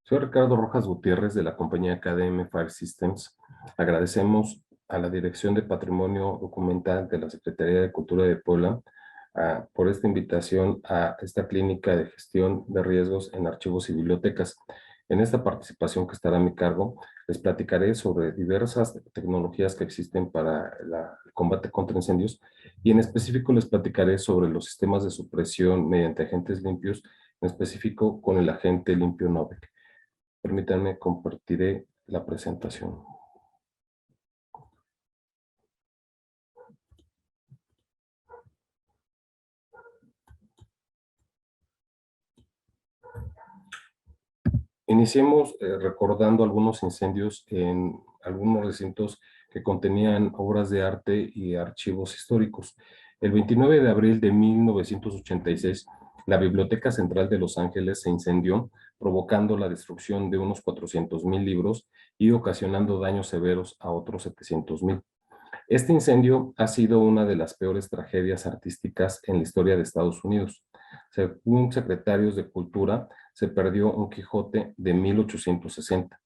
Soy Ricardo Rojas Gutiérrez de la compañía KDM Fire Systems. Agradecemos a la Dirección de Patrimonio Documental de la Secretaría de Cultura de Puebla por esta invitación a esta clínica de gestión de riesgos en archivos y bibliotecas. En esta participación que estará a mi cargo, les platicaré sobre diversas tecnologías que existen para el combate contra incendios y en específico les platicaré sobre los sistemas de supresión mediante agentes limpios, en específico con el agente limpio Novec. Permítanme, compartiré la presentación. Iniciemos recordando algunos incendios en algunos recintos que contenían obras de arte y archivos históricos. El 29 de abril de 1986, la Biblioteca Central de Los Ángeles se incendió, provocando la destrucción de unos 400,000 libros y ocasionando daños severos a otros 700,000. Este incendio ha sido una de las peores tragedias artísticas en la historia de Estados Unidos. Según secretarios de Cultura, se perdió un Quijote de 1860,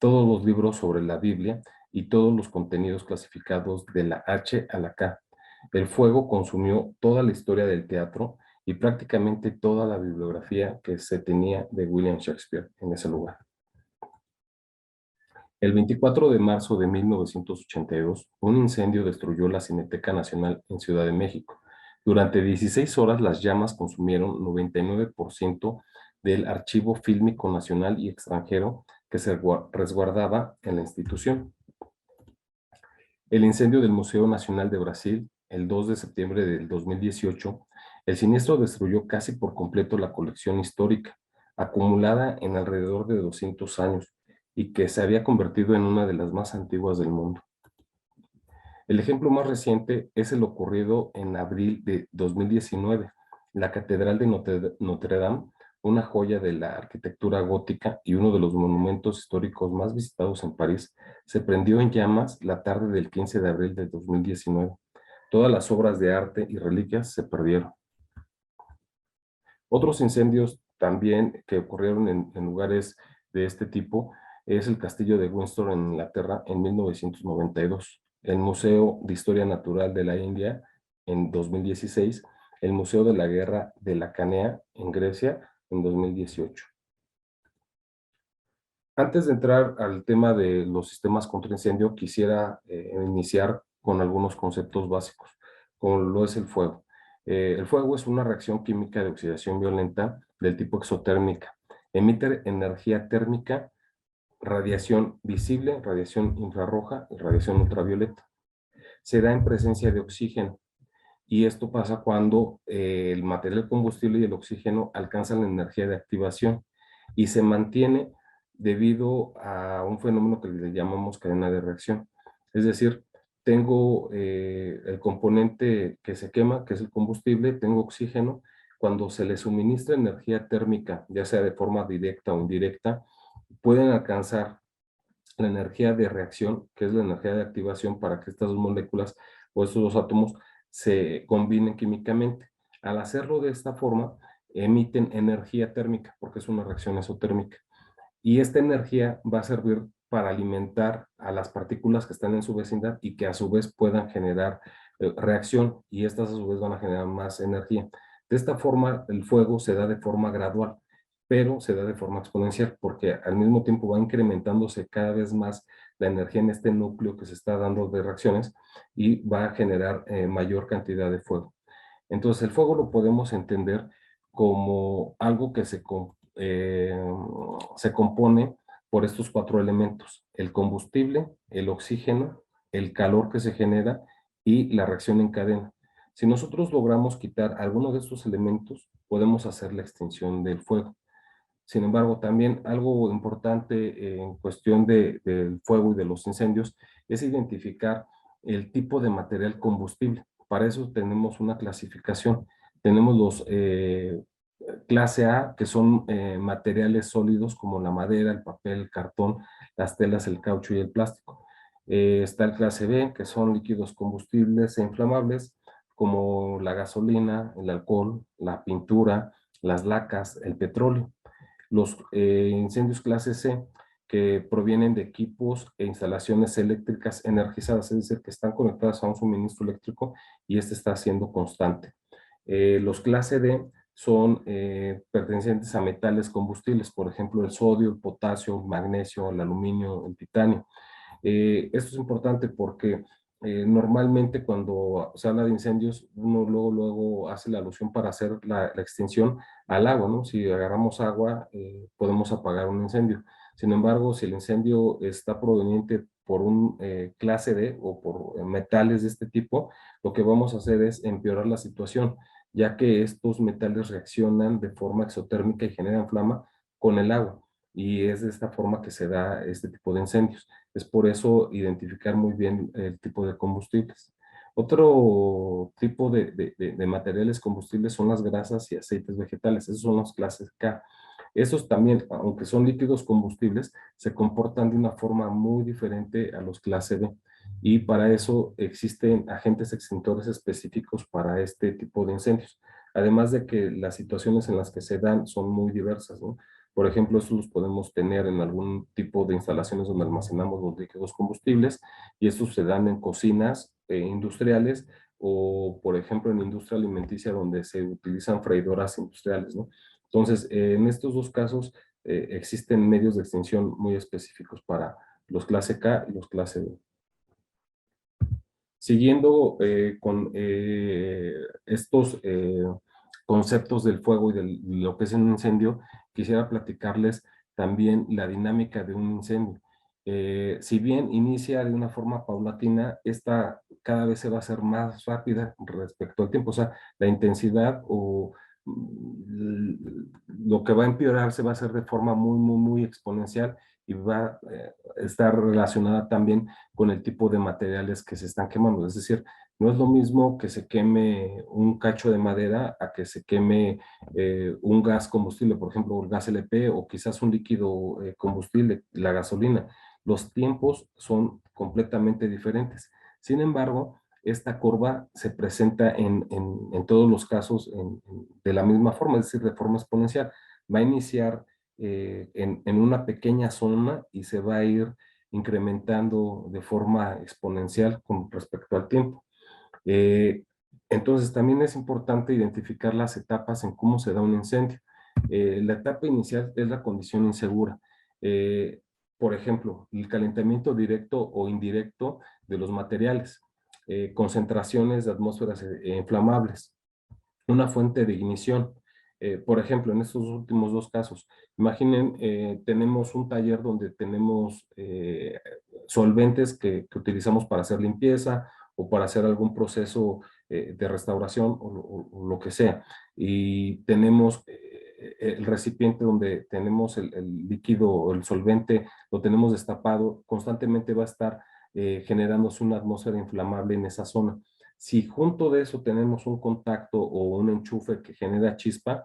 todos los libros sobre la Biblia y todos los contenidos clasificados de la H a la K. El fuego consumió toda la historia del teatro y prácticamente toda la bibliografía que se tenía de William Shakespeare en ese lugar. El 24 de marzo de 1982, un incendio destruyó la Cineteca Nacional en Ciudad de México. Durante 16 horas, las llamas consumieron 99% del archivo fílmico nacional y extranjero que se resguardaba en la institución. El incendio del Museo Nacional de Brasil, el 2 de septiembre del 2018, el siniestro destruyó casi por completo la colección histórica, acumulada en alrededor de 200 años, y que se había convertido en una de las más antiguas del mundo. El ejemplo más reciente es el ocurrido en abril de 2019. La Catedral de Notre Dame, una joya de la arquitectura gótica y uno de los monumentos históricos más visitados en París, se prendió en llamas la tarde del 15 de abril de 2019. Todas las obras de arte y reliquias se perdieron. Otros incendios también que ocurrieron en lugares de este tipo es el castillo de Windsor en Inglaterra en 1992, el Museo de Historia Natural de la India en 2016, el Museo de la Guerra de la Canea en Grecia en 2018. Antes de entrar al tema de los sistemas contra incendio, quisiera iniciar con algunos conceptos básicos, como lo es el fuego. El fuego es una reacción química de oxidación violenta del tipo exotérmica. Emite energía térmica, radiación visible, radiación infrarroja y radiación ultravioleta. Se da en presencia de oxígeno y esto pasa cuando el material combustible y el oxígeno alcanzan la energía de activación y se mantiene debido a un fenómeno que le llamamos cadena de reacción. Es decir, tengo el componente que se quema, que es el combustible, tengo oxígeno. Cuando se le suministra energía térmica, ya sea de forma directa o indirecta, pueden alcanzar la energía de reacción, que es la energía de activación para que estas dos moléculas o estos dos átomos se combinen químicamente. Al hacerlo de esta forma, emiten energía térmica, porque es una reacción exotérmica. Y esta energía va a servir para alimentar a las partículas que están en su vecindad y que a su vez puedan generar reacción y estas a su vez van a generar más energía. De esta forma, el fuego se da de forma gradual, pero se da de forma exponencial porque al mismo tiempo va incrementándose cada vez más la energía en este núcleo que se está dando de reacciones y va a generar mayor cantidad de fuego. Entonces, el fuego lo podemos entender como algo que se compone por estos cuatro elementos: el combustible, el oxígeno, el calor que se genera y la reacción en cadena. Si nosotros logramos quitar alguno de estos elementos, podemos hacer la extinción del fuego. Sin embargo, también algo importante en cuestión del fuego y de los incendios es identificar el tipo de material combustible. Para eso tenemos una clasificación. Tenemos los clase A, que son materiales sólidos como la madera, el papel, el cartón, las telas, el caucho y el plástico. Está el clase B, que son líquidos combustibles e inflamables, como la gasolina, el alcohol, la pintura, las lacas, el petróleo. Los incendios clase C, que provienen de equipos e instalaciones eléctricas energizadas, es decir, que están conectadas a un suministro eléctrico y este está siendo constante. Los clase D son pertenecientes a metales combustibles, por ejemplo, el sodio, el potasio, el magnesio, el aluminio, el titanio. Esto es importante porque normalmente cuando se habla de incendios, uno luego hace la alusión para hacer la extinción al agua, ¿no? Si agarramos agua, podemos apagar un incendio. Sin embargo, si el incendio está proveniente por un clase D o por metales de este tipo, lo que vamos a hacer es empeorar la situación, ya que estos metales reaccionan de forma exotérmica y generan flama con el agua. Y es de esta forma que se da este tipo de incendios. Es por eso identificar muy bien el tipo de combustibles. Otro tipo de materiales combustibles son las grasas y aceites vegetales. Esos son los clases K. Esos también, aunque son líquidos combustibles, se comportan de una forma muy diferente a los clase B. Y para eso existen agentes extintores específicos para este tipo de incendios. Además de que las situaciones en las que se dan son muy diversas, ¿no? Por ejemplo, estos los podemos tener en algún tipo de instalaciones donde almacenamos los líquidos combustibles y estos se dan en cocinas industriales o, por ejemplo, en industria alimenticia donde se utilizan freidoras industriales, ¿no? Entonces, en estos dos casos existen medios de extinción muy específicos para los clase K y los clase B. Siguiendo con estos conceptos del fuego y de lo que es un incendio, quisiera platicarles también la dinámica de un incendio. Si bien inicia de una forma paulatina, esta cada vez se va a hacer más rápida respecto al tiempo, o sea, la intensidad o lo que va a empeorar se va a hacer de forma muy exponencial y va a estar relacionada también con el tipo de materiales que se están quemando. Es decir, no es lo mismo que se queme un cacho de madera a que se queme un gas combustible, por ejemplo, el gas LP o quizás un líquido combustible, la gasolina. Los tiempos son completamente diferentes. Sin embargo, esta curva se presenta en todos los casos de la misma forma, es decir, de forma exponencial. Va a iniciar en una pequeña zona y se va a ir incrementando de forma exponencial con respecto al tiempo. Eh, entonces, también es importante identificar las etapas en cómo se da un incendio. La etapa inicial es la condición insegura. Eh, por ejemplo, el calentamiento directo o indirecto de los materiales, concentraciones de atmósferas inflamables, una fuente de ignición. Por ejemplo, en estos últimos dos casos, imaginen, tenemos un taller donde tenemos solventes que utilizamos para hacer limpieza o para hacer algún proceso de restauración o lo que sea. Y tenemos el recipiente donde tenemos el líquido o el solvente, lo tenemos destapado, constantemente va a estar generándose una atmósfera inflamable en esa zona. Si junto de eso tenemos un contacto o un enchufe que genera chispa,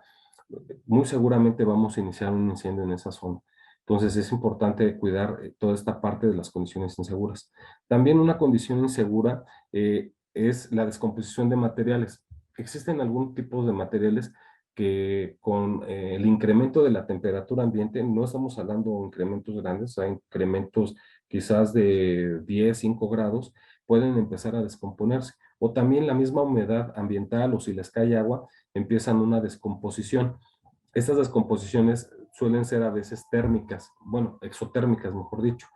muy seguramente vamos a iniciar un incendio en esa zona. Entonces es importante cuidar toda esta parte de las condiciones inseguras. También una condición insegura es la descomposición de materiales. Existen algún tipo de materiales que con el incremento de la temperatura ambiente, no estamos hablando de incrementos grandes, hay incrementos quizás de 10, 5 grados, pueden empezar a descomponerse. O también la misma humedad ambiental o si les cae agua, empiezan una descomposición. Estas descomposiciones suelen ser a veces térmicas, bueno, exotérmicas, mejor dicho.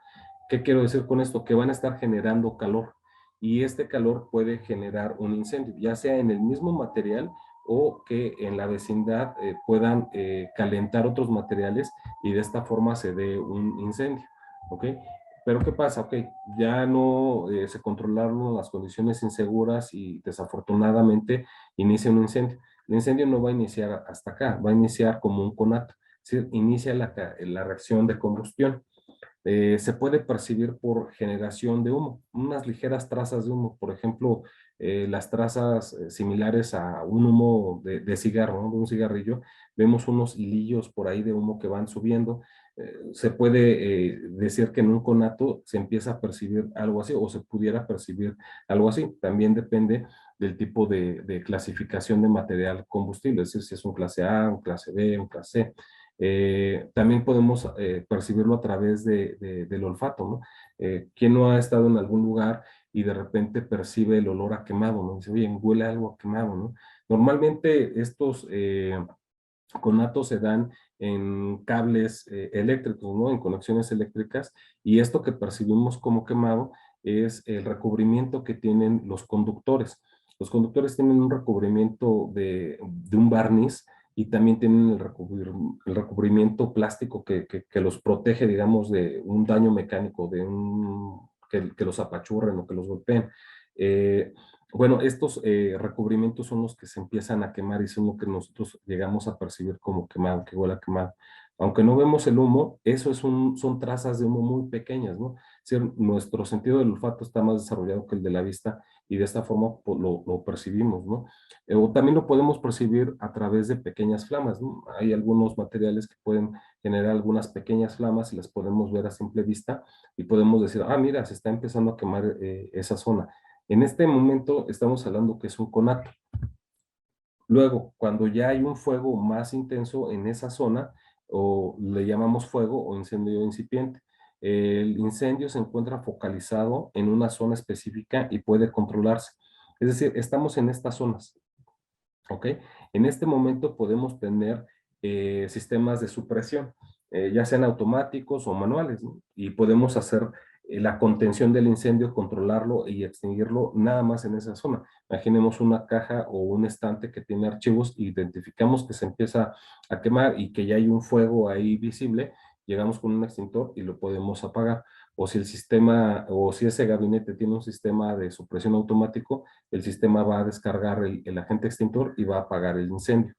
¿Qué quiero decir con esto? Que van a estar generando calor y este calor puede generar un incendio, ya sea en el mismo material o que en la vecindad puedan calentar otros materiales y de esta forma se dé un incendio, ¿ok? Pero ¿qué pasa? Ok, ya no se controlaron las condiciones inseguras y desafortunadamente inicia un incendio. El incendio no va a iniciar hasta acá, va a iniciar como un conato, es decir, inicia la reacción de combustión. Se puede percibir por generación de humo, unas ligeras trazas de humo, por ejemplo, las trazas similares a un humo de cigarro, ¿no? De un cigarrillo, vemos unos hilillos por ahí de humo que van subiendo. Se puede decir que en un conato se empieza a percibir algo así o se pudiera percibir algo así. También depende del tipo de clasificación de material combustible, es decir, si es un clase A, un clase B, un clase C. También podemos percibirlo a través del olfato, ¿no? ¿Quién no ha estado en algún lugar y de repente percibe el olor a quemado, ¿no? Dice, oye, huele algo a quemado, ¿no? Normalmente estos conatos se dan en cables eléctricos, ¿no? En conexiones eléctricas, y esto que percibimos como quemado es el recubrimiento que tienen los conductores. Los conductores tienen un recubrimiento de un barniz y también tienen el recubrimiento plástico que los protege, digamos, de un daño mecánico, que los apachurren o que los golpeen. Eh, bueno, estos recubrimientos son los que se empiezan a quemar y son lo que nosotros llegamos a percibir como quemado, que huele a quemado. Aunque no vemos el humo, eso son trazas de humo muy pequeñas, ¿no? Es decir, nuestro sentido del olfato está más desarrollado que el de la vista y de esta forma pues, lo percibimos, ¿no? O también lo podemos percibir a través de pequeñas flamas, ¿no? Hay algunos materiales que pueden generar algunas pequeñas flamas y las podemos ver a simple vista y podemos decir, ah, mira, se está empezando a quemar esa zona. En este momento estamos hablando que es un conato. Luego, cuando ya hay un fuego más intenso en esa zona, o le llamamos fuego o incendio incipiente, el incendio se encuentra focalizado en una zona específica y puede controlarse. Es decir, estamos en estas zonas, ¿ok? En este momento podemos tener sistemas de supresión, ya sean automáticos o manuales, ¿no? Y podemos hacer la contención del incendio, controlarlo y extinguirlo nada más en esa zona. Imaginemos una caja o un estante que tiene archivos, identificamos que se empieza a quemar y que ya hay un fuego ahí visible, llegamos con un extintor y lo podemos apagar. O si el sistema, o si ese gabinete tiene un sistema de supresión automático, el sistema va a descargar el agente extintor y va a apagar el incendio.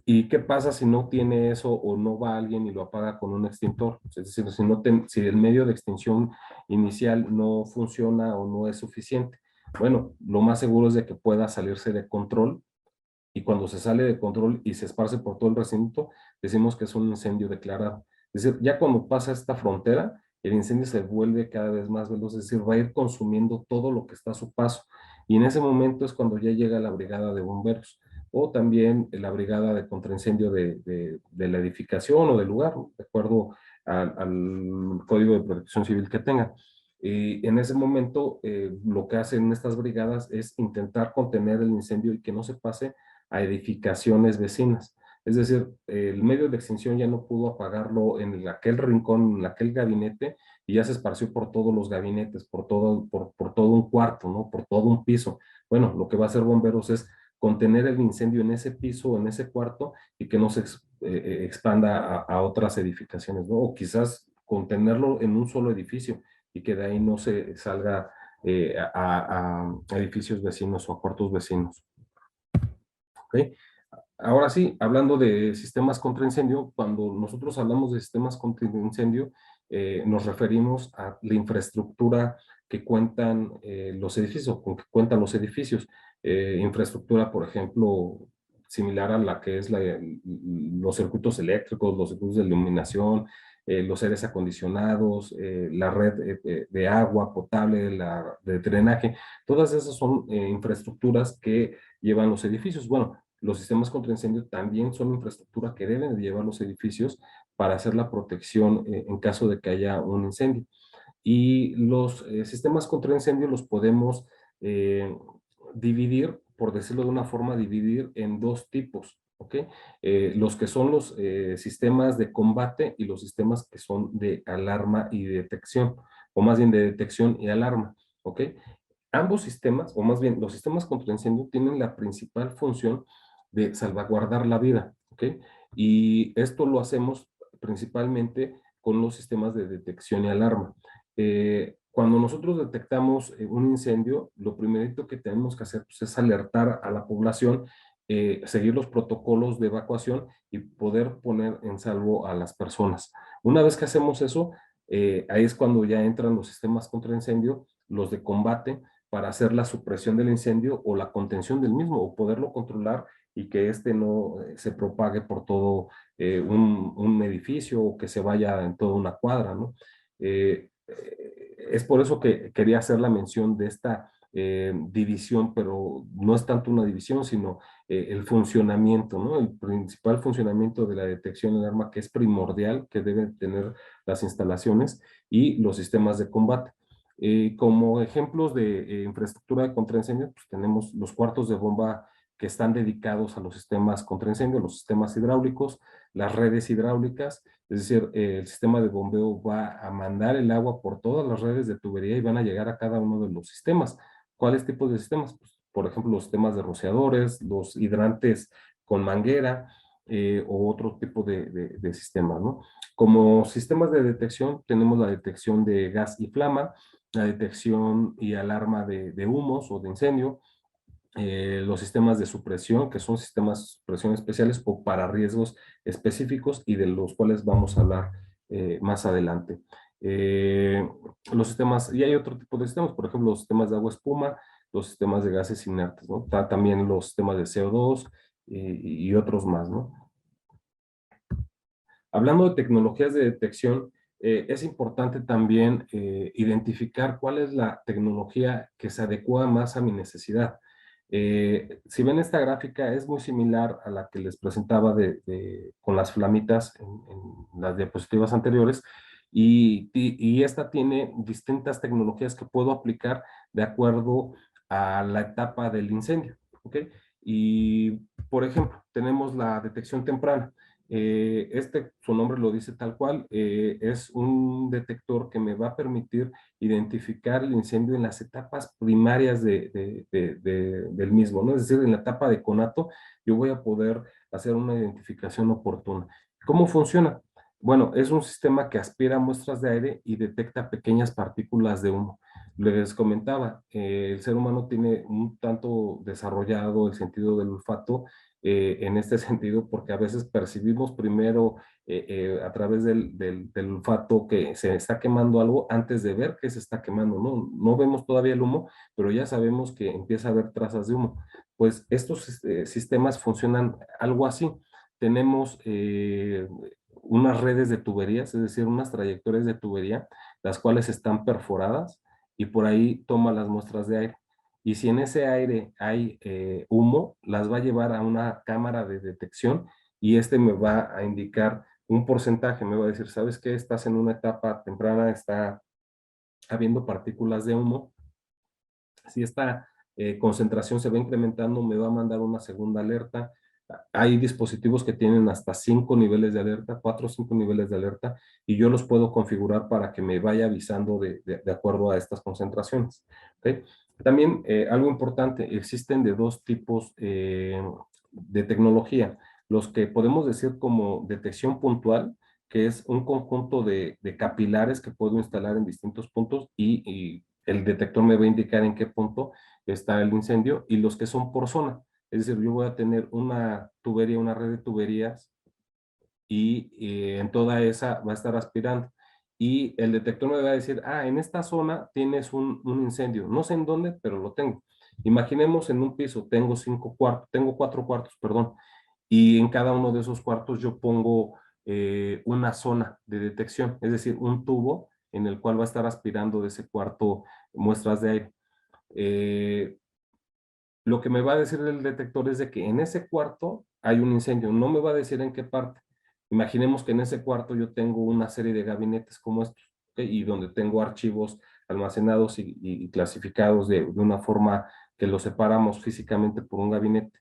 ¿Y qué pasa si no tiene eso o no va alguien y lo apaga con un extintor? Es decir, si el medio de extinción inicial no funciona o no es suficiente. Bueno, lo más seguro es de que pueda salirse de control y cuando se sale de control y se esparce por todo el recinto, decimos que es un incendio declarado. Es decir, ya cuando pasa esta frontera, el incendio se vuelve cada vez más veloz, es decir, va a ir consumiendo todo lo que está a su paso. Y en ese momento es cuando ya llega la brigada de bomberos o también la brigada de contraincendio de la edificación o del lugar, ¿no? De acuerdo al Código de Protección Civil que tengan. Y en ese momento, lo que hacen estas brigadas es intentar contener el incendio y que no se pase a edificaciones vecinas. Es decir, el medio de extinción ya no pudo apagarlo en aquel rincón, en aquel gabinete, y ya se esparció por todos los gabinetes, por todo un cuarto, ¿no? Por todo un piso. Bueno, lo que va a hacer bomberos es contener el incendio en ese piso, en ese cuarto, y que no se expanda a otras edificaciones, ¿no? O quizás contenerlo en un solo edificio y que de ahí no se salga a edificios vecinos o a cuartos vecinos. ¿Ok? Ahora sí, hablando de sistemas contra incendio, cuando nosotros hablamos de sistemas contra incendio, nos referimos a la infraestructura que cuentan los edificios, con que cuentan los edificios. Infraestructura, por ejemplo, similar a la que es los circuitos eléctricos, los circuitos de iluminación, los aires acondicionados, la red de agua potable, la de drenaje, todas esas son infraestructuras que llevan los edificios. Bueno, los sistemas contra incendio también son infraestructura que deben de llevar los edificios para hacer la protección en caso de que haya un incendio. Y los sistemas contra incendio los podemos dividir, por decirlo de una forma, dividir en dos tipos, ¿ok? Los que son los sistemas de combate y los sistemas que son de alarma y detección, o más bien de detección y alarma, ¿ok? Ambos sistemas, o más bien los sistemas contra incendio, tienen la principal función de salvaguardar la vida, ¿ok? Y esto lo hacemos principalmente con los sistemas de detección y alarma. Cuando nosotros detectamos un incendio, lo primerito que tenemos que hacer pues, es alertar a la población, seguir los protocolos de evacuación y poder poner en salvo a las personas. Una vez que hacemos eso, ahí es cuando ya entran los sistemas contra incendio, los de combate, para hacer la supresión del incendio o la contención del mismo, o poderlo controlar y que este no se propague por todo un edificio o que se vaya en toda una cuadra, ¿no? Es por eso que quería hacer la mención de esta división, pero no es tanto una división, sino el funcionamiento, ¿no? El principal funcionamiento de la detección en arma, que es primordial, que deben tener las instalaciones y los sistemas de combate. Como ejemplos de infraestructura de contraincendios, pues tenemos los cuartos de bomba que están dedicados a los sistemas contra incendio, los sistemas hidráulicos, las redes hidráulicas, es decir, el sistema de bombeo va a mandar el agua por todas las redes de tubería y van a llegar a cada uno de los sistemas. ¿Cuáles tipos de sistemas? Pues, por ejemplo, los sistemas de rociadores, los hidrantes con manguera o otro tipo de sistemas, ¿no? Como sistemas de detección, tenemos la detección de gas y flama, la detección y alarma de humos o de incendio, los sistemas de supresión, que son sistemas de supresión especiales o para riesgos específicos y de los cuales vamos a hablar más adelante. Eh, los sistemas, y hay otro tipo de sistemas, por ejemplo, los sistemas de agua espuma, los sistemas de gases inertes, ¿no? También los sistemas de CO2 y otros más, ¿no? Hablando de tecnologías de detección, es importante también identificar cuál es la tecnología que se adecua más a mi necesidad. Si ven esta gráfica, es muy similar a la que les presentaba con las flamitas en las diapositivas anteriores, y esta tiene distintas tecnologías que puedo aplicar de acuerdo a la etapa del incendio. ¿Ok? Y, por ejemplo, tenemos la detección temprana. Su nombre lo dice tal cual, es un detector que me va a permitir identificar el incendio en las etapas primarias del mismo, ¿no? Es decir, en la etapa de conato, yo voy a poder hacer una identificación oportuna. ¿Cómo funciona? Bueno, es un sistema que aspira muestras de aire y detecta pequeñas partículas de humo. Les comentaba, el ser humano tiene un tanto desarrollado el sentido del olfato en este sentido, porque a veces percibimos primero a través del olfato que se está quemando algo antes de ver que se está quemando, ¿no? No vemos todavía el humo, pero ya sabemos que empieza a haber trazas de humo. Pues estos sistemas funcionan algo así. Tenemos unas redes de tuberías, es decir, unas trayectorias de tubería, las cuales están perforadas y por ahí toma las muestras de aire. Y si en ese aire hay humo, las va a llevar a una cámara de detección y este me va a indicar un porcentaje, me va a decir, ¿sabes qué? Estás en una etapa temprana, está habiendo partículas de humo. Si esta concentración se va incrementando, me va a mandar una segunda alerta. Hay dispositivos que tienen hasta 5 niveles de alerta, 4 o 5 niveles de alerta, y yo los puedo configurar para que me vaya avisando de acuerdo a estas concentraciones. ¿Okay? También algo importante, existen de dos tipos de tecnología. Los que podemos decir como detección puntual, que es un conjunto de capilares que puedo instalar en distintos puntos y el detector me va a indicar en qué punto está el incendio, y los que son por zona. Es decir, yo voy a tener una tubería, una red de tuberías y en toda esa va a estar aspirando. Y el detector me va a decir, ah, en esta zona tienes un incendio. No sé en dónde, pero lo tengo. Imaginemos en un piso, tengo 5 cuartos, tengo 4 cuartos, perdón, y en cada uno de esos cuartos yo pongo una zona de detección, es decir, un tubo en el cual va a estar aspirando de ese cuarto muestras de aire. Eh, lo que me va a decir el detector es de que en ese cuarto hay un incendio, no me va a decir en qué parte. Imaginemos que en ese cuarto yo tengo una serie de gabinetes como estos, ¿okay? Y donde tengo archivos almacenados y clasificados de una forma que los separamos físicamente por un gabinete.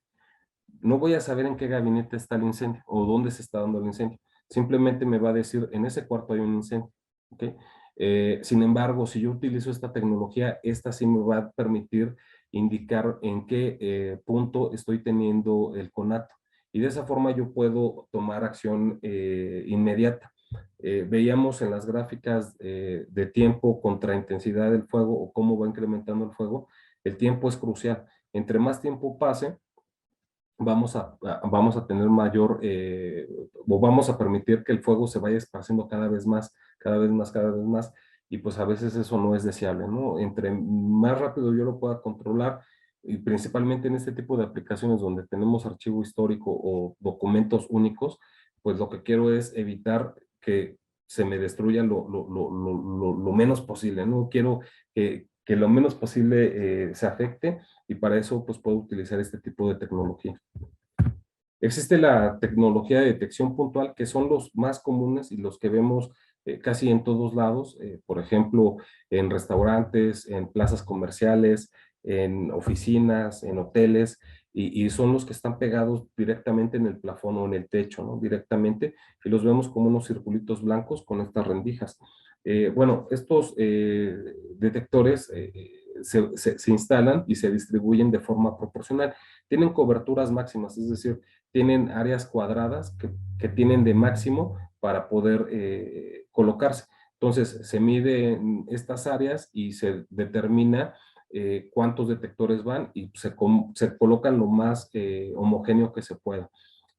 No voy a saber en qué gabinete está el incendio o dónde se está dando el incendio. Simplemente me va a decir, en ese cuarto hay un incendio. ¿Okay? Sin embargo, si yo utilizo esta tecnología, esta sí me va a permitir indicar en qué punto estoy teniendo el conato. Y de esa forma yo puedo tomar acción inmediata. Veíamos en las gráficas de tiempo contra intensidad del fuego o cómo va incrementando el fuego. El tiempo es crucial. Entre más tiempo pase, vamos a tener mayor, o vamos a permitir que el fuego se vaya esparciendo cada vez más, cada vez más, cada vez más, y pues a veces eso no es deseable, ¿no? Entre más rápido yo lo pueda controlar, y principalmente en este tipo de aplicaciones donde tenemos archivo histórico o documentos únicos, pues lo que quiero es evitar que se me destruya lo menos posible, ¿no? Quiero que lo menos posible se afecte, y para eso pues puedo utilizar este tipo de tecnología. Existe la tecnología de detección puntual, que son los más comunes y los que vemos casi en todos lados, por ejemplo, en restaurantes, en plazas comerciales, en oficinas, en hoteles, y son los que están pegados directamente en el plafón o en el techo, ¿no? Directamente, y los vemos como unos circulitos blancos con estas rendijas. Bueno, estos detectores se instalan y se distribuyen de forma proporcional. Tienen coberturas máximas, es decir, tienen áreas cuadradas que tienen de máximo para poder colocarse. Entonces, se miden estas áreas y se determina cuántos detectores van, y se colocan lo más homogéneo que se pueda.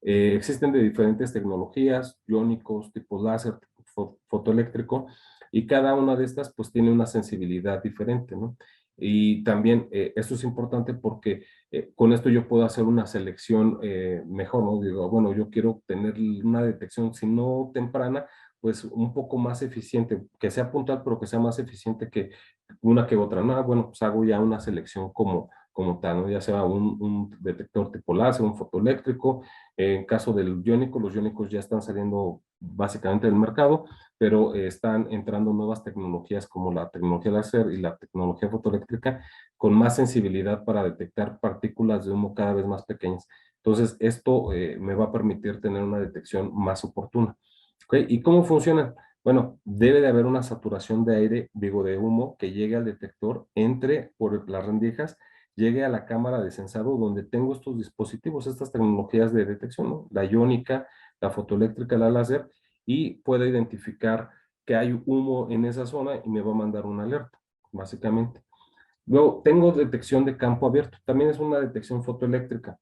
Existen de diferentes tecnologías, iónicos, tipo láser, tipo fotoeléctrico, y cada una de estas pues tiene una sensibilidad diferente, ¿no? Y también esto es importante porque con esto yo puedo hacer una selección mejor, ¿no? Digo, bueno, yo quiero tener una detección, si no temprana, pues un poco más eficiente, que sea puntual, pero que sea más eficiente que una que otra. No, bueno, pues hago ya una selección como tal, ¿no? Ya sea un detector tipo láser, un fotoeléctrico. En caso del iónico, los iónicos ya están saliendo básicamente del mercado, pero están entrando nuevas tecnologías como la tecnología láser y la tecnología fotoeléctrica, con más sensibilidad para detectar partículas de humo cada vez más pequeñas. Entonces, esto me va a permitir tener una detección más oportuna. ¿Okay? ¿Y cómo funciona? Bueno, debe de haber una saturación de aire, digo, de humo, que llegue al detector, entre por las rendijas, llegue a la cámara de sensado donde tengo estos dispositivos, estas tecnologías de detección, ¿no? La iónica, la fotoeléctrica, la láser, y pueda identificar que hay humo en esa zona y me va a mandar una alerta, básicamente. Luego, tengo detección de campo abierto, también es una detección fotoeléctrica.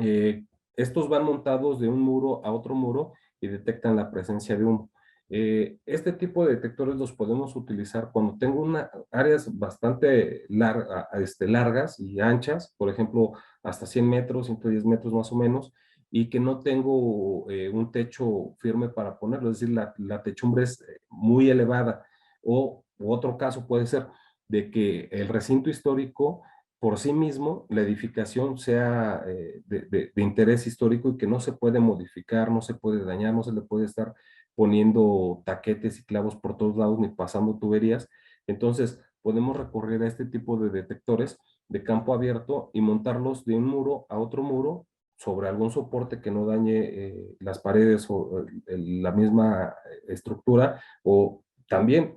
Eh, Estos van montados de un muro a otro muro y detectan la presencia de humo. Este tipo de detectores los podemos utilizar cuando tengo áreas bastante largas y anchas, por ejemplo, hasta 100 metros, 110 metros más o menos, y que no tengo un techo firme para ponerlo, es decir, la techumbre es muy elevada. O otro caso puede ser de que el recinto histórico por sí mismo, la edificación sea de interés histórico y que no se puede modificar, no se puede dañar, no se le puede estar poniendo taquetes y clavos por todos lados ni pasando tuberías. Entonces, podemos recurrir a este tipo de detectores de campo abierto y montarlos de un muro a otro muro sobre algún soporte que no dañe las paredes o la misma estructura, o también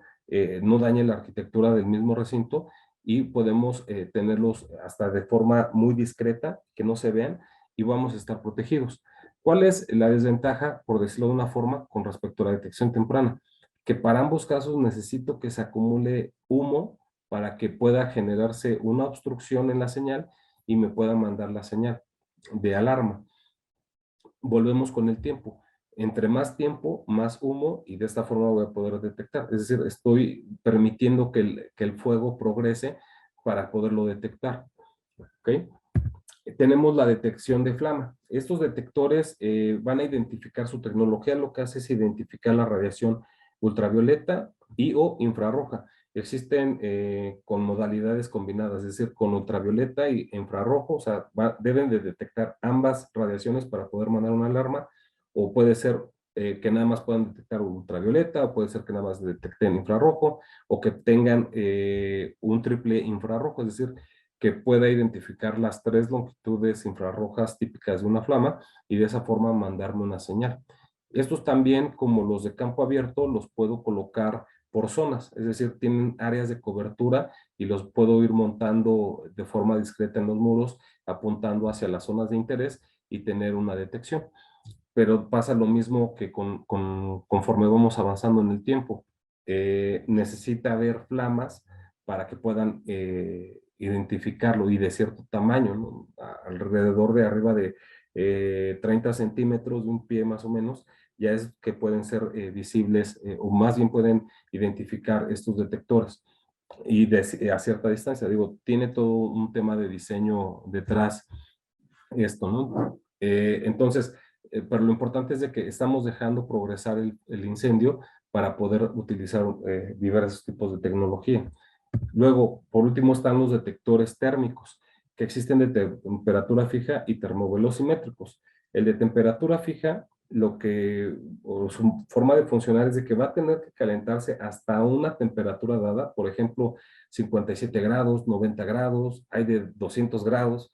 no dañe la arquitectura del mismo recinto, y podemos tenerlos hasta de forma muy discreta, que no se vean, y vamos a estar protegidos. ¿Cuál es la desventaja, por decirlo de una forma, con respecto a la detección temprana? Que para ambos casos necesito que se acumule humo para que pueda generarse una obstrucción en la señal y me pueda mandar la señal de alarma. Volvemos con el tiempo. Entre más tiempo, más humo, y de esta forma voy a poder detectar. Es decir, estoy permitiendo que el fuego progrese para poderlo detectar. ¿Okay? Tenemos la detección de flama. Estos detectores van a identificar, su tecnología lo que hace es identificar la radiación ultravioleta y o infrarroja. Existen con modalidades combinadas, es decir, con ultravioleta y infrarrojo, o sea, deben de detectar ambas radiaciones para poder mandar una alarma, o puede ser que nada más puedan detectar ultravioleta, o puede ser que nada más detecten infrarrojo, o que tengan un triple infrarrojo, es decir, que pueda identificar las tres longitudes infrarrojas típicas de una flama, y de esa forma mandarme una señal. Estos también, como los de campo abierto, los puedo colocar por zonas, es decir, tienen áreas de cobertura y los puedo ir montando de forma discreta en los muros, apuntando hacia las zonas de interés y tener una detección. Pero pasa lo mismo que conforme vamos avanzando en el tiempo. Necesita haber flamas para que puedan identificarlo, y de cierto tamaño, ¿no? Alrededor de arriba de 30 centímetros, de un pie más o menos, ya es que pueden ser visibles, o más bien pueden identificar estos detectores. Y a cierta distancia, digo, tiene todo un tema de diseño detrás esto, ¿no? Entonces, pero lo importante es de que estamos dejando progresar el incendio para poder utilizar diversos tipos de tecnología. Luego, por último, están los detectores térmicos, que existen de temperatura fija y termovelocimétricos. El de temperatura fija, o su forma de funcionar es de que va a tener que calentarse hasta una temperatura dada, por ejemplo, 57 grados, 90 grados, hay de 200 grados,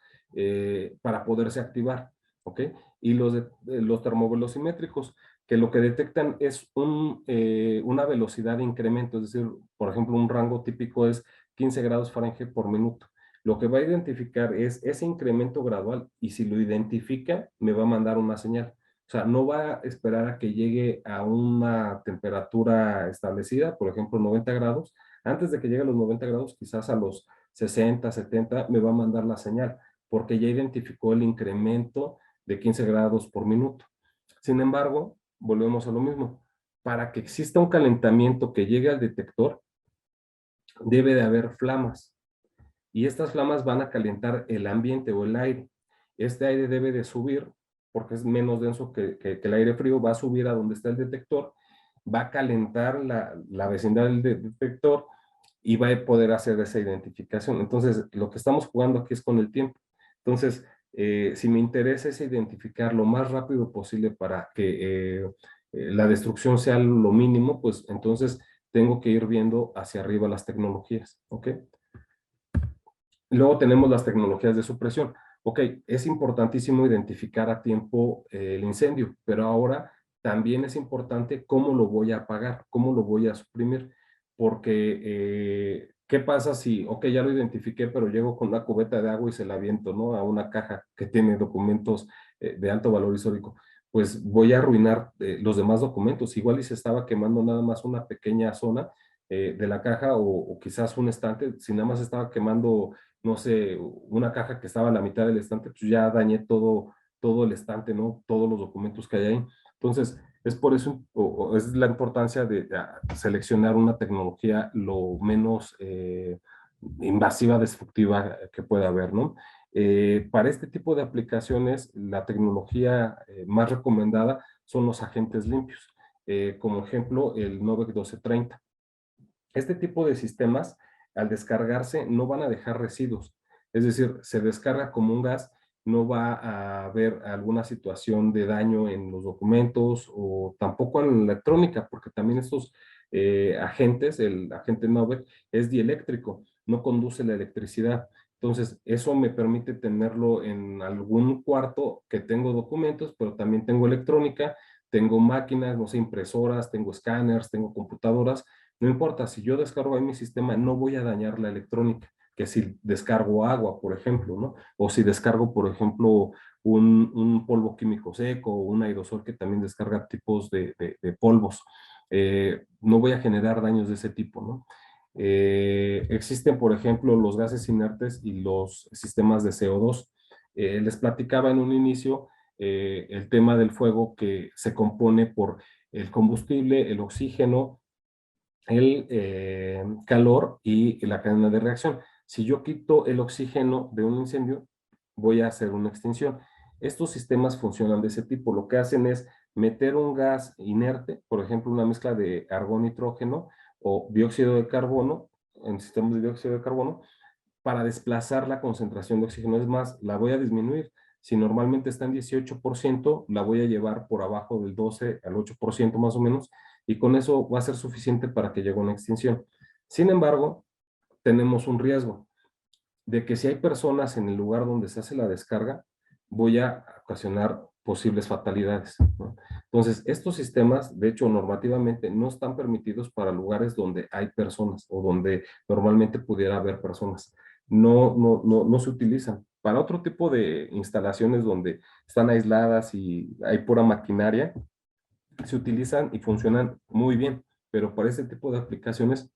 para poderse activar, ¿ok? Y los termovelocimétricos, que lo que detectan es una velocidad de incremento, es decir, por ejemplo, un rango típico es 15 grados Fahrenheit por minuto. Lo que va a identificar es ese incremento gradual y si lo identifica, me va a mandar una señal. O sea, no va a esperar a que llegue a una temperatura establecida, por ejemplo, 90 grados. Antes de que llegue a los 90 grados, quizás a los 60, 70, me va a mandar la señal, porque ya identificó el incremento de 15 grados por minuto. Sin embargo, volvemos a lo mismo. Para que exista un calentamiento que llegue al detector, debe de haber flamas. Y estas flamas van a calentar el ambiente o el aire. Este aire debe de subir, porque es menos denso que el aire frío, va a subir a donde está el detector, va a calentar la vecindad del detector y va a poder hacer esa identificación. Entonces, lo que estamos jugando aquí es con el tiempo. Entonces, si me interesa es identificar lo más rápido posible para que la destrucción sea lo mínimo, pues entonces tengo que ir viendo hacia arriba las tecnologías, ¿ok? Luego tenemos las tecnologías de supresión. Ok, es importantísimo identificar a tiempo el incendio, pero ahora también es importante cómo lo voy a apagar, cómo lo voy a suprimir, porque ¿qué pasa si, ok, ya lo identifiqué, pero llego con una cubeta de agua y se la aviento, ¿no? A una caja que tiene documentos de alto valor histórico. Pues voy a arruinar los demás documentos. Igual y se estaba quemando nada más una pequeña zona de la caja o quizás un estante, si nada más estaba quemando no sé, una caja que estaba a la mitad del estante, pues ya dañé todo el estante, ¿no? Todos los documentos que hay ahí. Entonces, es por eso, es la importancia de seleccionar una tecnología lo menos invasiva, destructiva que pueda haber, ¿no? Para este tipo de aplicaciones, la tecnología más recomendada son los agentes limpios. Como ejemplo, el Novec 1230. Este tipo de sistemas, al descargarse, no van a dejar residuos. Es decir, se descarga como un gas, no va a haber alguna situación de daño en los documentos o tampoco en la electrónica, porque también estos agentes, el agente Novec, es dieléctrico, no conduce la electricidad. Entonces, eso me permite tenerlo en algún cuarto que tengo documentos, pero también tengo electrónica, tengo máquinas, no sé, impresoras, tengo escáneres, tengo computadoras. No importa, si yo descargo ahí mi sistema, no voy a dañar la electrónica, que si descargo agua, por ejemplo, ¿no? O si descargo, por ejemplo, un polvo químico seco o un aerosol que también descarga tipos de polvos. No voy a generar daños de ese tipo, ¿no? Existen, por ejemplo, los gases inertes y los sistemas de CO2. Les platicaba en un inicio el tema del fuego que se compone por el combustible, el oxígeno, el calor y la cadena de reacción. Si yo quito el oxígeno de un incendio, voy a hacer una extinción. Estos sistemas funcionan de ese tipo. Lo que hacen es meter un gas inerte, por ejemplo, una mezcla de argón-nitrógeno o dióxido de carbono, en sistemas de dióxido de carbono, para desplazar la concentración de oxígeno. Es más, la voy a disminuir. Si normalmente está en 18%, la voy a llevar por abajo del 12 al 8% más o menos, y con eso va a ser suficiente para que llegue a una extinción. Sin embargo, tenemos un riesgo de que si hay personas en el lugar donde se hace la descarga, voy a ocasionar posibles fatalidades, ¿no? Entonces, estos sistemas, de hecho, normativamente no están permitidos para lugares donde hay personas o donde normalmente pudiera haber personas. No se utilizan. Para otro tipo de instalaciones donde están aisladas y hay pura maquinaria, se utilizan y funcionan muy bien, pero para este tipo de aplicaciones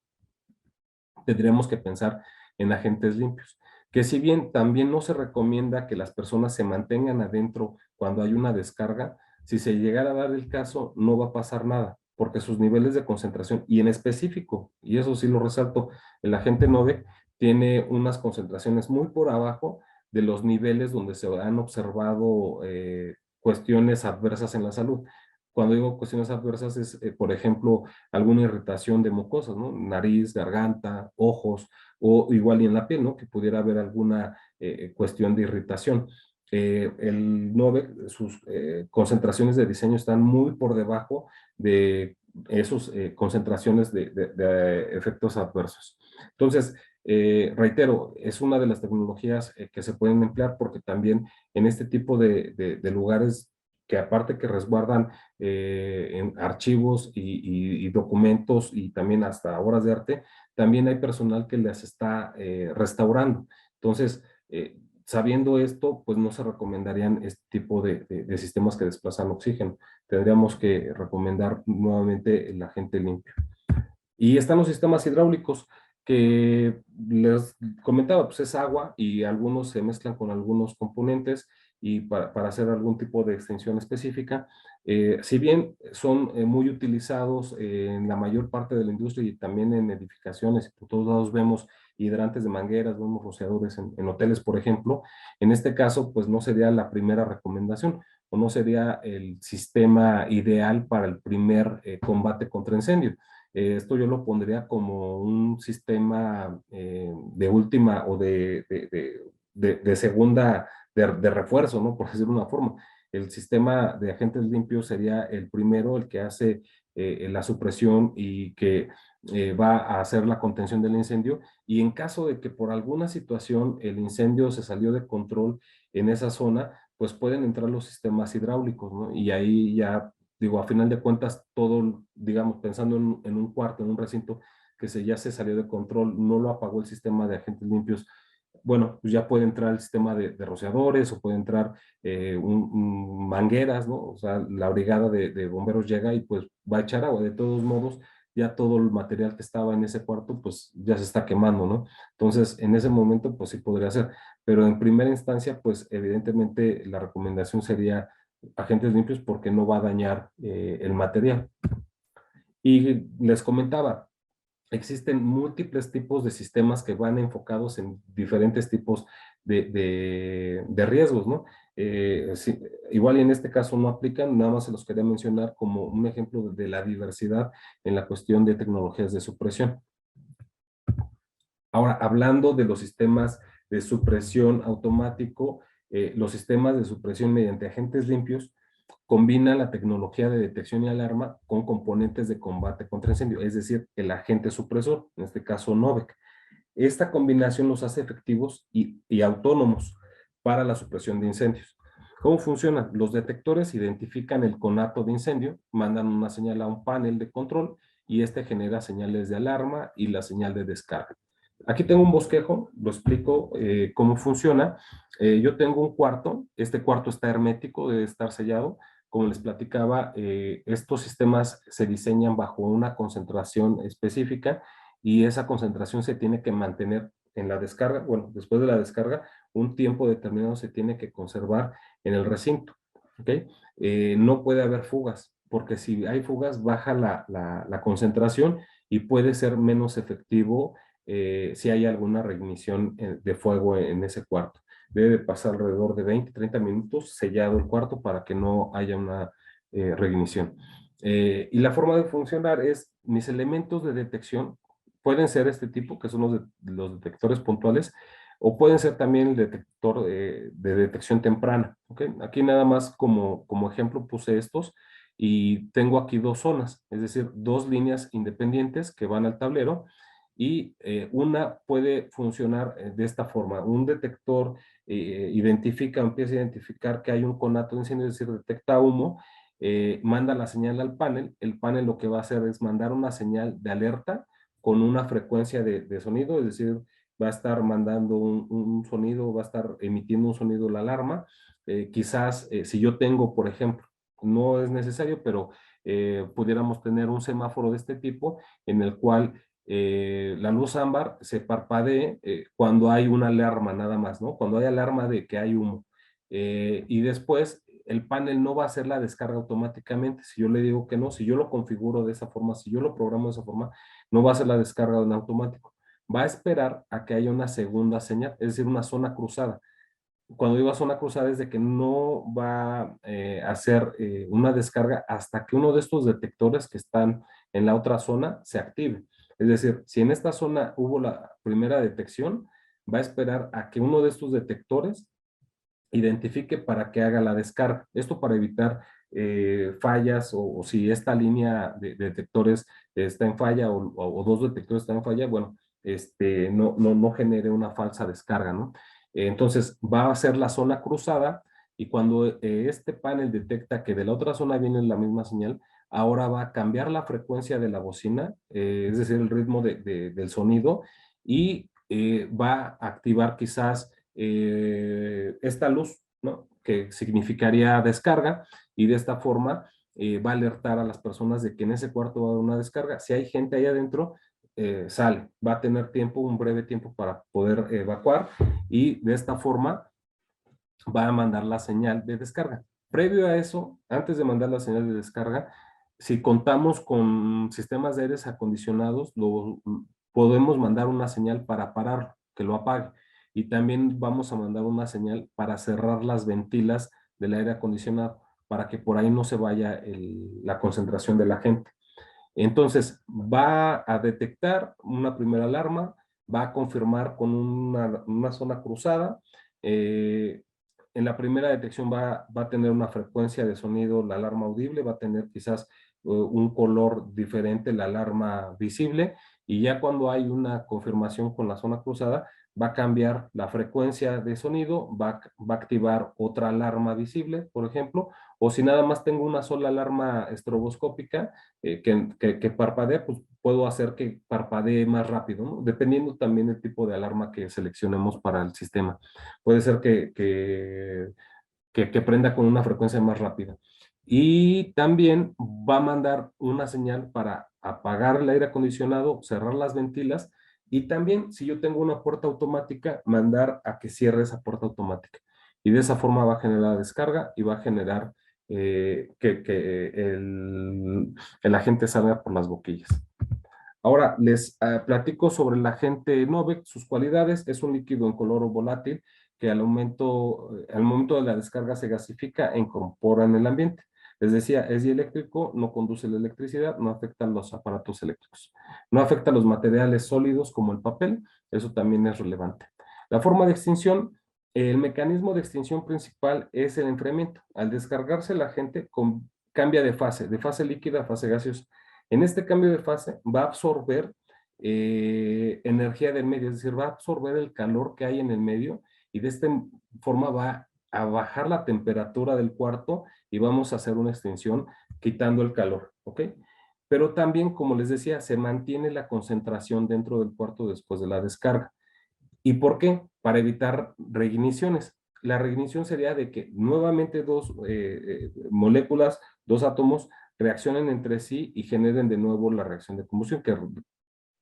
tendríamos que pensar en agentes limpios, que si bien también no se recomienda que las personas se mantengan adentro cuando hay una descarga, si se llegara a dar el caso, no va a pasar nada, porque sus niveles de concentración, y en específico, y eso sí lo resalto, el agente NOVEC tiene unas concentraciones muy por abajo de los niveles donde se han observado cuestiones adversas en la salud. Cuando digo cuestiones adversas es, por ejemplo, alguna irritación de mucosas, ¿no? Nariz, garganta, ojos, o igual y en la piel, ¿no? Que pudiera haber alguna cuestión de irritación. El NOVEC, sus concentraciones de diseño están muy por debajo de esas concentraciones de efectos adversos. Entonces, reitero, es una de las tecnologías que se pueden emplear porque también en este tipo de lugares que aparte que resguardan en archivos y documentos y también hasta obras de arte, también hay personal que las está restaurando. Entonces, sabiendo esto, pues no se recomendarían este tipo de sistemas que desplazan oxígeno. Tendríamos que recomendar nuevamente el agente limpio. Y están los sistemas hidráulicos que les comentaba, pues es agua y algunos se mezclan con algunos componentes y para hacer algún tipo de extensión específica. Si bien son muy utilizados en la mayor parte de la industria y también en edificaciones, por todos lados vemos hidrantes de mangueras, vemos rociadores en hoteles, por ejemplo, en este caso, pues no sería la primera recomendación o no sería el sistema ideal para el primer combate contra incendio. Esto yo lo pondría como un sistema de última o de segunda, de refuerzo, ¿no? Por decirlo de una forma. El sistema de agentes limpios sería el primero, el que hace la supresión y que va a hacer la contención del incendio. Y en caso de que por alguna situación el incendio se salió de control en esa zona, pues pueden entrar los sistemas hidráulicos, ¿no? Y ahí ya digo, a final de cuentas, todo, digamos, pensando en un cuarto, en un recinto que ya se salió de control, no lo apagó el sistema de agentes limpios, bueno, pues ya puede entrar el sistema de rociadores o puede entrar mangueras, ¿no? O sea, la brigada de bomberos llega y pues va a echar agua. De todos modos, ya todo el material que estaba en ese cuarto, pues ya se está quemando, ¿no? Entonces, en ese momento, pues sí podría ser. Pero en primera instancia, pues evidentemente la recomendación sería agentes limpios porque no va a dañar el material. Y les comentaba, existen múltiples tipos de sistemas que van enfocados en diferentes tipos de riesgos, ¿no? Sí, igual y en este caso no aplican, nada más se los quería mencionar como un ejemplo de la diversidad en la cuestión de tecnologías de supresión. Ahora, hablando de los sistemas de supresión automático, los sistemas de supresión mediante agentes limpios combina la tecnología de detección y alarma con componentes de combate contra incendio, es decir, el agente supresor, en este caso NOVEC. Esta combinación los hace efectivos y autónomos para la supresión de incendios. ¿Cómo funciona? Los detectores identifican el conato de incendio, mandan una señal a un panel de control y este genera señales de alarma y la señal de descarga. Aquí tengo un bosquejo, lo explico cómo funciona. Yo tengo un cuarto, este cuarto está hermético, debe estar sellado. Como les platicaba, estos sistemas se diseñan bajo una concentración específica y esa concentración se tiene que mantener en la descarga, bueno, después de la descarga, un tiempo determinado se tiene que conservar en el recinto, ¿ok? No puede haber fugas, porque si hay fugas baja la concentración y puede ser menos efectivo si hay alguna reignición de fuego en ese cuarto. Debe pasar alrededor de 20, 30 minutos sellado el cuarto para que no haya una reignición. Y la forma de funcionar es, mis elementos de detección pueden ser este tipo, que son los detectores puntuales, o pueden ser también el detector de detección temprana. ¿Okay? Aquí nada más como ejemplo puse estos y tengo aquí dos zonas, es decir, dos líneas independientes que van al tablero y una puede funcionar de esta forma. Un detector empieza a identificar que hay un conato de incendio, es decir, detecta humo, manda la señal al panel. El panel lo que va a hacer es mandar una señal de alerta con una frecuencia de sonido, es decir, va a estar mandando un sonido, va a estar emitiendo un sonido la alarma. Quizás si yo tengo, por ejemplo, no es necesario, pero pudiéramos tener un semáforo de este tipo en el cual la luz ámbar se parpadee cuando hay una alarma nada más, ¿no? Cuando hay alarma de que hay humo. Y después el panel no va a hacer la descarga automáticamente. Si yo le digo que no, si yo lo configuro de esa forma, si yo lo programo de esa forma, no va a hacer la descarga en automático. Va a esperar a que haya una segunda señal, es decir, una zona cruzada. cuando digo a zona cruzada es de que no va a hacer una descarga hasta que uno de estos detectores que están en la otra zona se active. Es decir, si en esta zona hubo la primera detección, va a esperar a que uno de estos detectores identifique para que haga la descarga. Esto para evitar fallas o si esta línea de detectores está en falla o dos detectores están en falla, bueno, no genere una falsa descarga, ¿no? Entonces va a ser la zona cruzada y cuando este panel detecta que de la otra zona viene la misma señal, ahora va a cambiar la frecuencia de la bocina, es decir, el ritmo del sonido y va a activar quizás esta luz, ¿no? Que significaría descarga y de esta forma va a alertar a las personas de que en ese cuarto va a haber una descarga. Si hay gente ahí adentro, sale, va a tener tiempo, un breve tiempo para poder evacuar y de esta forma va a mandar la señal de descarga. Previo a eso, antes de mandar la señal de descarga, si contamos con sistemas de aires acondicionados, podemos mandar una señal para pararlo, que lo apague. Y también vamos a mandar una señal para cerrar las ventilas del aire acondicionado, para que por ahí no se vaya la concentración de la gente. Entonces, va a detectar una primera alarma, va a confirmar con una zona cruzada. eh, en la primera detección va a tener una frecuencia de sonido, la alarma audible, va a tener quizás un color diferente, la alarma visible, y ya cuando hay una confirmación con la zona cruzada, va a cambiar la frecuencia de sonido, va a activar otra alarma visible, por ejemplo, o si nada más tengo una sola alarma estroboscópica, que parpadea, pues puedo hacer que parpadee más rápido, ¿no? Dependiendo también del tipo de alarma que seleccionemos para el sistema. Puede ser que prenda con una frecuencia más rápida. Y también va a mandar una señal para apagar el aire acondicionado, cerrar las ventilas y también, si yo tengo una puerta automática, mandar a que cierre esa puerta automática. Y de esa forma va a generar descarga y va a generar que el agente salga por las boquillas. Ahora les platico sobre el agente Novec, sus cualidades. Es un líquido incoloro volátil que al momento de la descarga se gasifica e incorpora en el ambiente. Les decía, es dieléctrico, no conduce la electricidad, no afecta a los aparatos eléctricos. No afecta a los materiales sólidos como el papel, eso también es relevante. La forma de extinción, el mecanismo de extinción principal es el enfriamiento. Al descargarse el agente, cambia de fase líquida a fase gaseosa. En este cambio de fase va a absorber energía del medio, es decir, va a absorber el calor que hay en el medio y de esta forma va a bajar la temperatura del cuarto y vamos a hacer una extensión quitando el calor, ¿ok? Pero también, como les decía, se mantiene la concentración dentro del cuarto después de la descarga. ¿Y por qué? Para evitar reigniciones. La reignición sería de que nuevamente dos moléculas, dos átomos, reaccionen entre sí y generen de nuevo la reacción de combustión,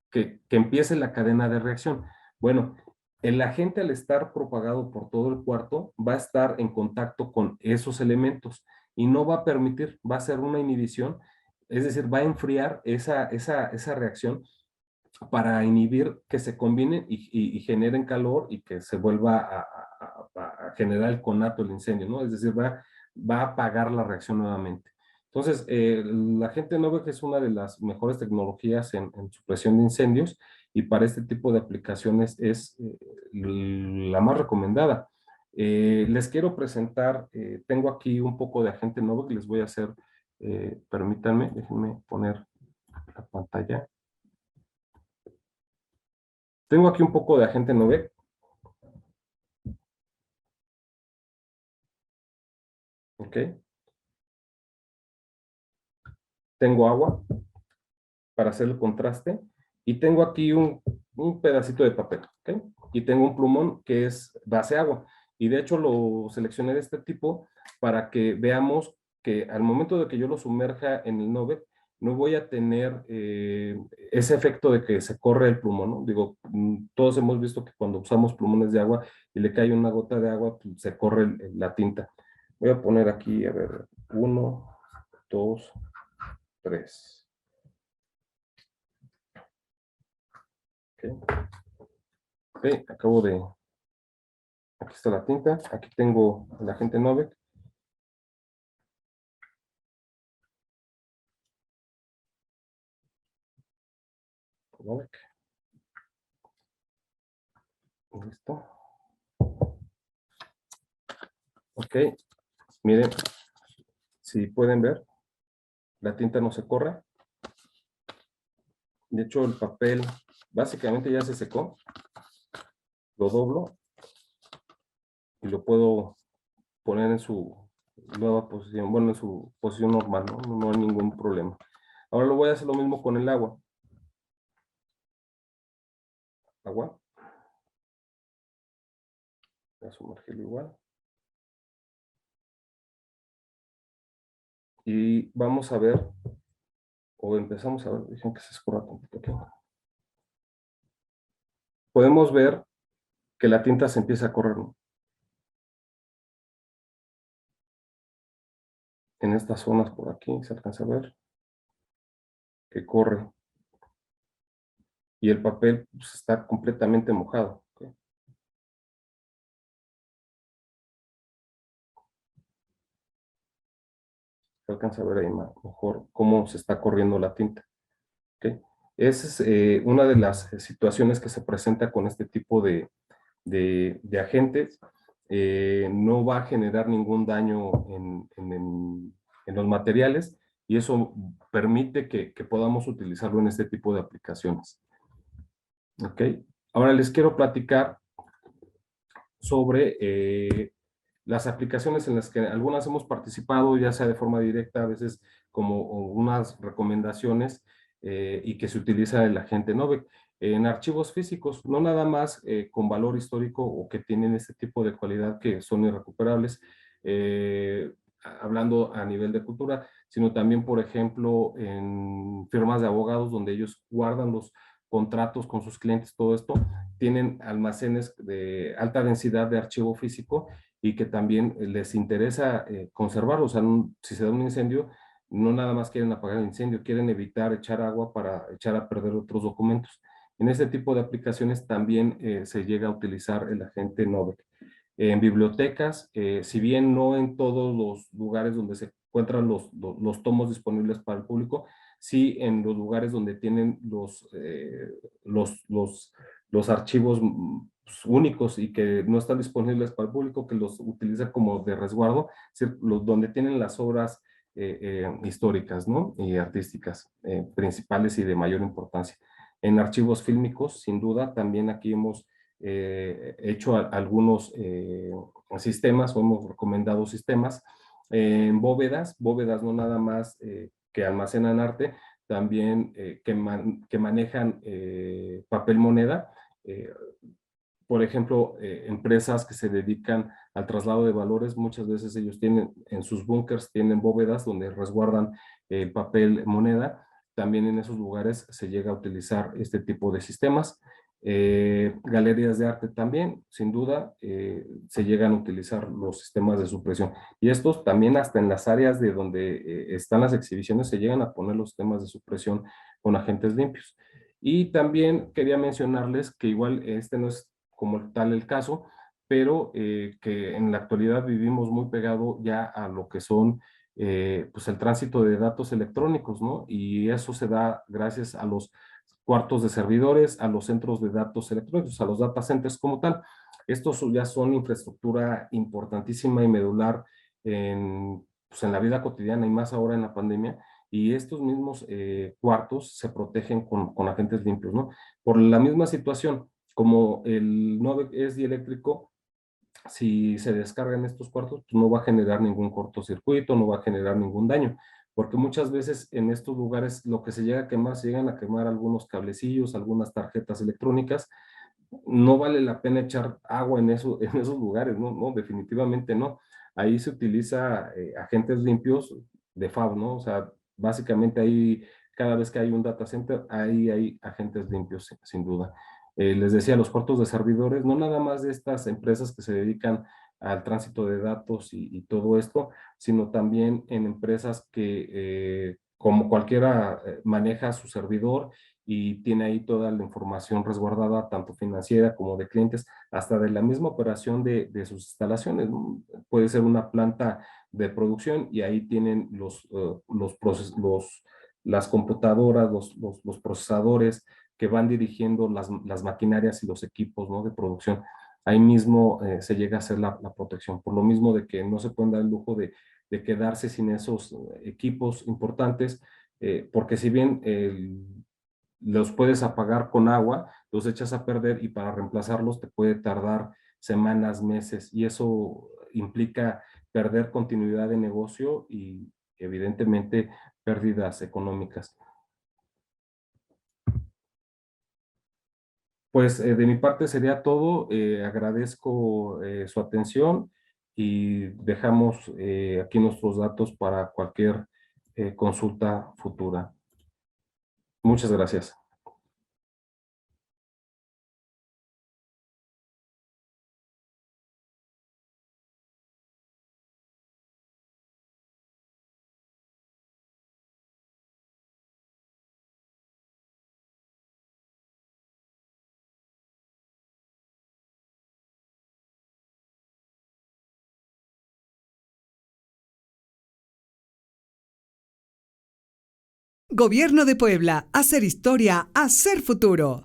que empiece la cadena de reacción. Bueno, el agente al estar propagado por todo el cuarto va a estar en contacto con esos elementos y no va a permitir, va a ser una inhibición, es decir, va a enfriar esa reacción para inhibir que se combinen y generen calor y que se vuelva a generar el conato, el incendio, ¿no? Es decir, va a apagar la reacción nuevamente. Entonces, la gente no ve que es una de las mejores tecnologías en supresión de incendios y para este tipo de aplicaciones es la más recomendada. Les quiero presentar, tengo aquí un poco de agente Novec, les voy a hacer, permítanme, déjenme poner la pantalla. Tengo aquí un poco de agente Novec, ¿ok? Tengo agua para hacer el contraste y tengo aquí un pedacito de papel, ¿ok? Y tengo un plumón que es base agua. Y de hecho lo seleccioné de este tipo para que veamos que al momento de que yo lo sumerja en el Novec, no voy a tener ese efecto de que se corre el plumón, ¿no? Digo, todos hemos visto que cuando usamos plumones de agua y le cae una gota de agua, pues, se corre la tinta. Voy a poner aquí, a ver, 1, 2, 3. Okay. Okay, acabo Aquí está la tinta, aquí tengo el agente Novec. Novec. Listo. Ok, miren, si pueden ver, la tinta no se corre. De hecho, el papel básicamente ya se secó. Lo doblo y lo puedo poner en su nueva posición, bueno, en su posición normal, ¿no? No hay ningún problema. Ahora lo voy a hacer lo mismo con el agua. Agua. Voy a sumergirlo igual. Y vamos a ver, o empezamos a ver, dejen que se escurra un poquito aquí. Podemos ver que la tinta se empieza a correr, ¿no? En estas zonas por aquí se alcanza a ver que corre y el papel pues, está completamente mojado. ¿Ok? Se alcanza a ver ahí mejor cómo se está corriendo la tinta. ¿Ok? Esa es una de las situaciones que se presenta con este tipo de agentes. No va a generar ningún daño en los materiales y eso permite que podamos utilizarlo en este tipo de aplicaciones. ¿Ok? Ahora les quiero platicar sobre las aplicaciones en las que algunas hemos participado, ya sea de forma directa, a veces como unas recomendaciones y que se utiliza el agente Novec en archivos físicos, no nada más con valor histórico o que tienen este tipo de cualidad que son irrecuperables, hablando a nivel de cultura, sino también, por ejemplo, en firmas de abogados donde ellos guardan los contratos con sus clientes, todo esto, tienen almacenes de alta densidad de archivo físico y que también les interesa conservarlo. O sea, si se da un incendio, no nada más quieren apagar el incendio, quieren evitar echar agua para echar a perder otros documentos. En este tipo de aplicaciones también se llega a utilizar el agente Novec. En bibliotecas, si bien no en todos los lugares donde se encuentran los tomos disponibles para el público, sí en los lugares donde tienen los archivos únicos y que no están disponibles para el público, que los utiliza como de resguardo, es decir, donde tienen las obras históricas, ¿no? Y artísticas principales y de mayor importancia. En archivos fílmicos, sin duda, también aquí hemos hecho algunos sistemas o hemos recomendado sistemas en bóvedas no nada más que almacenan arte, también que manejan papel moneda. Eh, por ejemplo, empresas que se dedican al traslado de valores, muchas veces ellos tienen en sus búnkers, tienen bóvedas donde resguardan el papel moneda. También en esos lugares se llega a utilizar este tipo de sistemas. Galerías de arte también, sin duda, se llegan a utilizar los sistemas de supresión. Y estos también hasta en las áreas de donde están las exhibiciones se llegan a poner los sistemas de supresión con agentes limpios. Y también quería mencionarles que igual este no es como tal el caso, pero que en la actualidad vivimos muy pegado ya a lo que son pues el tránsito de datos electrónicos, ¿no? Y eso se da gracias a los cuartos de servidores, a los centros de datos electrónicos, a los data centers como tal. Estos ya son infraestructura importantísima y medular pues en la vida cotidiana y más ahora en la pandemia. Y estos mismos cuartos se protegen con agentes limpios, ¿no? Por la misma situación, como el nodo es dieléctrico, si se descargan estos cuartos, pues no va a generar ningún cortocircuito, no va a generar ningún daño, porque muchas veces en estos lugares lo que se llega a quemar, se llegan a quemar algunos cablecillos, algunas tarjetas electrónicas, no vale la pena echar agua en esos lugares, ¿no? No, definitivamente no. Ahí se utiliza agentes limpios de FAB, ¿no? O sea, básicamente ahí, cada vez que hay un data center, ahí hay agentes limpios, sin duda. Les decía, los puertos de servidores, no nada más de estas empresas que se dedican al tránsito de datos y todo esto, sino también en empresas que, como cualquiera, maneja su servidor y tiene ahí toda la información resguardada, tanto financiera como de clientes, hasta de la misma operación de sus instalaciones, ¿no? Puede ser una planta de producción y ahí tienen las computadoras, los procesadores que van dirigiendo las maquinarias y los equipos, ¿no?, de producción. Ahí mismo se llega a hacer la protección, por lo mismo de que no se pueden dar el lujo de quedarse sin esos equipos importantes, porque si bien los puedes apagar con agua, los echas a perder y para reemplazarlos te puede tardar semanas, meses, y eso implica perder continuidad de negocio y evidentemente pérdidas económicas. Pues de mi parte sería todo. Agradezco su atención y dejamos aquí nuestros datos para cualquier consulta futura. Muchas gracias. Gobierno de Puebla. Hacer historia, hacer futuro.